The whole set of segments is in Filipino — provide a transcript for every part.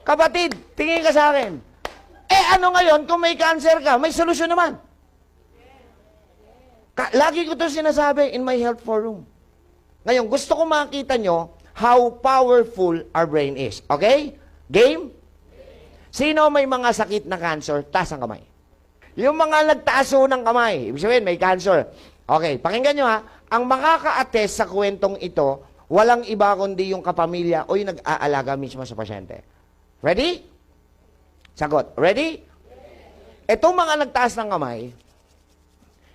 Kapatid, tingin ka sa akin. Eh ano ngayon, kung may cancer ka, may solusyon naman. Lagi ko ito sinasabi in my health forum. Ngayon, gusto ko makita nyo how powerful our brain is. Okay? Game? Sino may mga sakit na cancer? Taas ang kamay. Yung mga nagtaaso ng kamay, ibig sabihin, may cancer. Okay, pakinggan nyo ha. Ang makaka-attest sa kwentong ito, walang iba kundi yung kapamilya o yung nag-aalaga mismo sa pasyente. Ready? Sagot. Ready? Itong mga nagtaas ng kamay,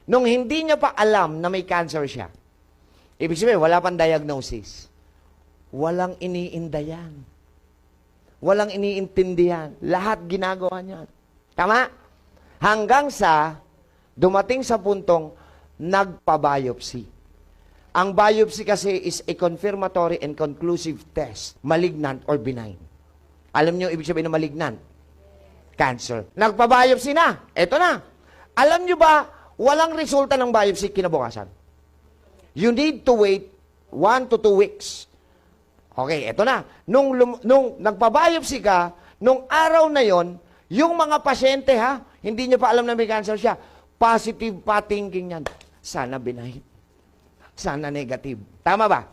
nung hindi niya pa alam na may cancer siya, ibig sabihin, wala pang diagnosis. Walang iniindayan. Walang iniintindihan. Lahat ginagawa niya. Tama? Hanggang sa dumating sa puntong nagpa-biopsy. Ang biopsy kasi is a confirmatory and conclusive test, malignant or benign. Alam niyo ibig sabihin ng malignant? Cancer. Nagpa-biopsy na. Eto na. Alam niyo ba, walang resulta ng biopsy kinabukasan. You need to wait 1 to 2 weeks. Okay, eto na. Nung nagpa-biopsy ka, nung araw na yon, yung mga pasyente ha, hindi niya pa alam na may cancer siya, positive pa thinking yan. Sana benign. Sana negative. Tama ba?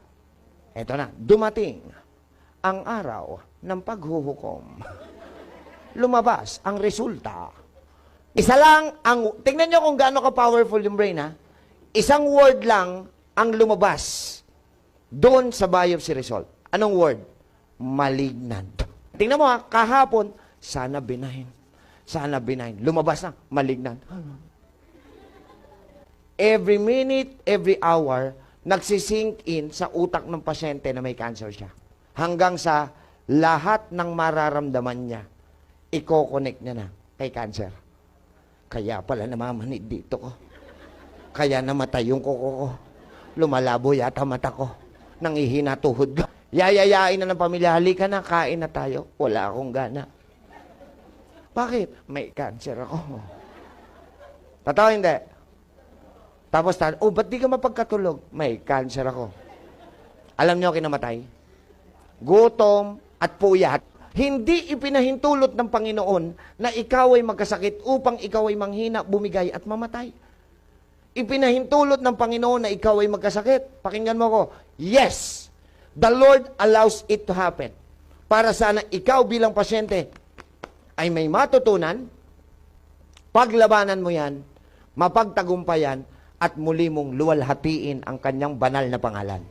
Eto na. Dumating ang araw ng paghuhukom. Lumabas ang resulta. Isa lang ang, tingnan nyo kung gaano ka-powerful yung brain ha. Isang word lang ang lumabas doon sa biopsy result. Anong word? Malignant. Tingnan mo ha, kahapon, sana benign. Sana benign. Lumabas na, malignant. Every minute, every hour, nagsisink in sa utak ng pasyente na may cancer siya. Hanggang sa lahat ng mararamdaman niya, i-connect niya na kay cancer. Kaya pala namamanid dito ko. Kaya namatay yung kuko ko. Lumalabo yata mata ko. Nangihina tuhod ko. Yayayain na ng pamilya, halika na, kain na tayo. Wala akong gana. Bakit? May cancer ako. Totoo hindi? Tapos, ba't di ka mapagkatulog? May cancer ako. Alam niyo kinamatay? Gutom at puyat. Hindi ipinahintulot ng Panginoon na ikaw ay magkasakit upang ikaw ay manghina, bumigay at mamatay. Ipinahintulot ng Panginoon na ikaw ay magkasakit. Pakinggan mo ko. Yes, the Lord allows it to happen. Para sana ikaw bilang pasyente ay may matutunan, paglabanan mo yan, mapagtagumpayan, at muli mong luwalhatiin ang kanyang banal na pangalan.